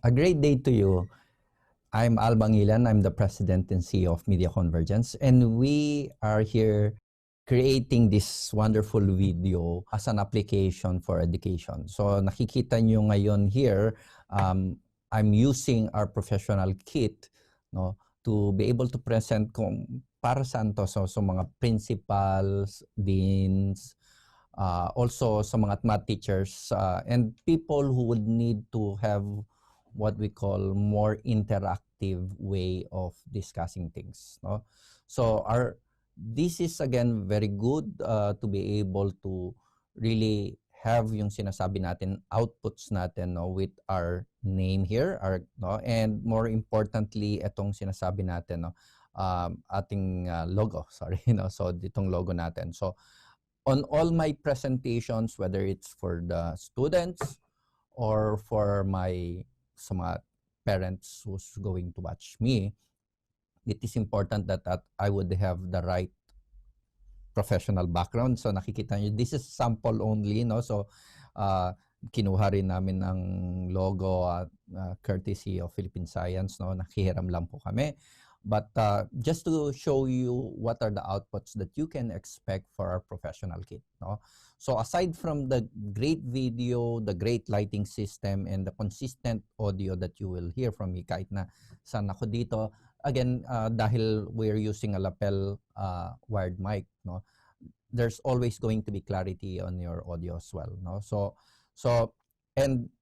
A great day to you. I'm Al Bangilan. I'm the president and CEO of Media Convergence, and we are here creating this wonderful video as an application for education. So nakikita nyo ngayon here, I'm using our professional kit, no, to be able to present kung para saan to. So mga principals, deans, also sa mga math teachers, and people who would need to have what we call more interactive way of discussing things, no? So this is again very good to be able to really have yung sinasabi natin outputs natin, no, with our name here, our, no, and more importantly itong sinasabi natin, no, ating logo, sorry, no, so ditong logo natin. So on all my presentations, whether it's for the students or for my sa mga parents who's going to watch me, it is important that I would have the right professional background. So nakikita nyo, this is sample only, no? So kinuha rin namin ang logo at courtesy of Philippine Science, no? Nakihiram lang po kami. But just to show you what are the outputs that you can expect for our professional kit, no? So aside from the great video, the great lighting system, and the consistent audio that you will hear from me kahit na saan ako dito, again, dahil we're using a lapel wired mic, no, there's always going to be clarity on your audio as well, no? So and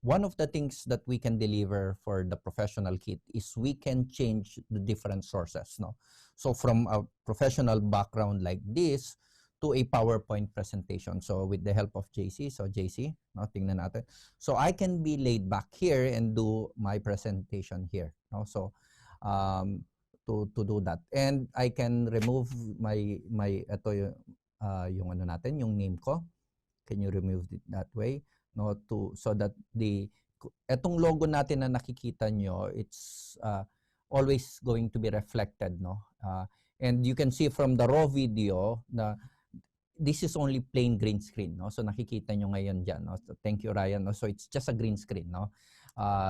one of the things that we can deliver for the professional kit is we can change the different sources, no? So from a professional background like this to a PowerPoint presentation. So with the help of JC, so JC, no, tingnan natin. So I can be laid back here and do my presentation here, no? So to do that, and I can remove my ito yung ano natin, yung name ko. Can you remove it that way, no, to so that etong logo natin na nakikita nyo, it's always going to be reflected, no, and you can see from the raw video na this is only plain green screen, no? So nakikita nyo ngayon dyan, no? So thank you, Ryan, no? So it's just a green screen, no,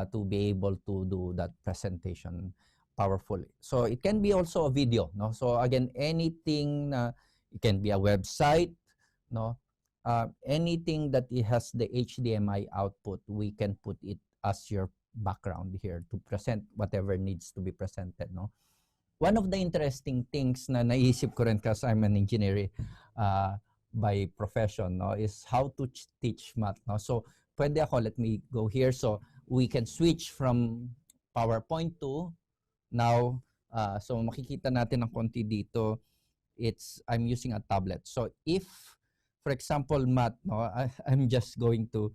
to be able to do that presentation powerfully. So it can be also a video, no? So again, anything, it can be a website, no, anything that it has the HDMI output, we can put it as your background here to present whatever needs to be presented, no? One of the interesting things na naisip ko rin kasi I'm an engineer by profession, no, is how to teach math, no? So pwede ako, let me go here, so we can switch from PowerPoint to now, so makikita natin ng konti dito, I'm using a tablet. So if for example math, no, I'm just going to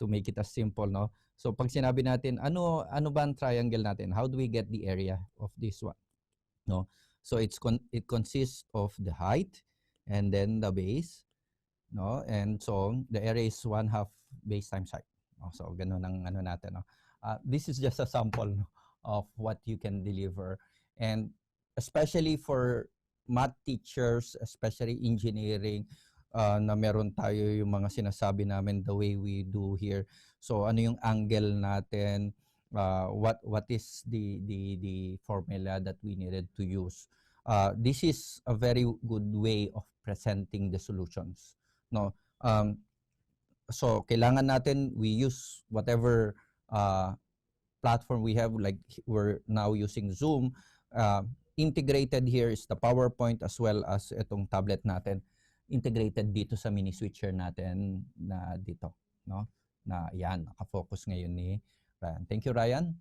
make it as simple, no? So pag sinabi natin ano ba ang triangle natin, how do we get the area of this one, no? So it consists of the height and then the base, no, and so the area is 1/2 base times height, no? So ganun ang ano natin, no? This is just a sample, no, of what you can deliver, and especially for math teachers, especially engineering, na meron tayo yung mga sinasabi namin the way we do here. So ano yung angle natin, what is the formula that we needed to use. This is a very good way of presenting the solutions, no? So kailangan natin we use whatever platform we have, like we're now using Zoom. Integrated here is the PowerPoint as well as itong tablet natin integrated dito sa mini switcher natin na dito, no, na yan naka-focus ngayon ni Ryan. Thank you, Ryan.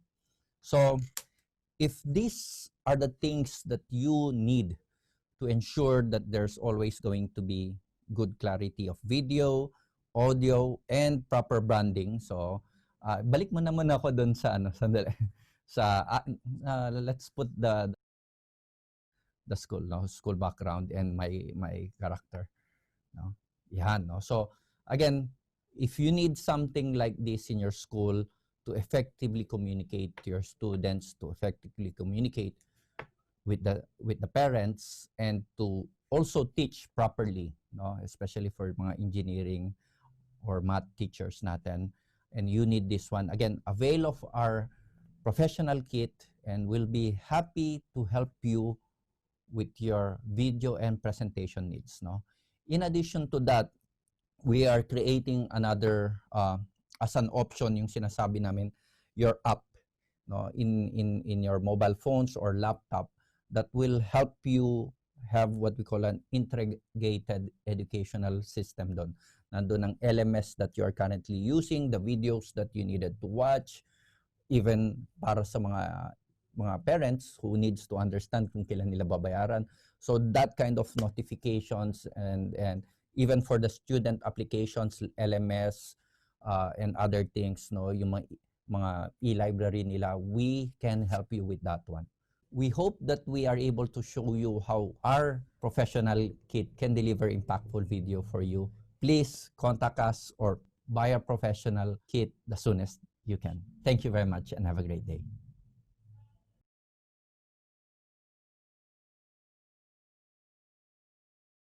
So if these are the things that you need to ensure that there's always going to be good clarity of video, audio, and proper branding. So balik mo naman ako doon sa ano, sandali. Sa let's put the school, no, school background and my character, no. Yan, no. So again, if you need something like this in your school to effectively communicate to your students, to effectively communicate with the parents, and to also teach properly, no, especially for mga engineering or math teachers natin, and you need this one, again, avail of our professional kit, and we'll be happy to help you with your video and presentation needs. No? In addition to that, we are creating another as an option yung sinasabi namin, your app, no, in your mobile phones or laptop that will help you have what we call an integrated educational system doon. Nandun ang LMS that you are currently using, the videos that you needed to watch, even para sa mga parents who needs to understand kung kailan nila babayaran. So that kind of notifications and even for the student applications, LMS, and other things, no, yung mga e-library nila, we can help you with that one. We hope that we are able to show you how our professional kit can deliver impactful video for you. Please contact us or buy a professional kit the soonest you can. Thank you very much and have a great day.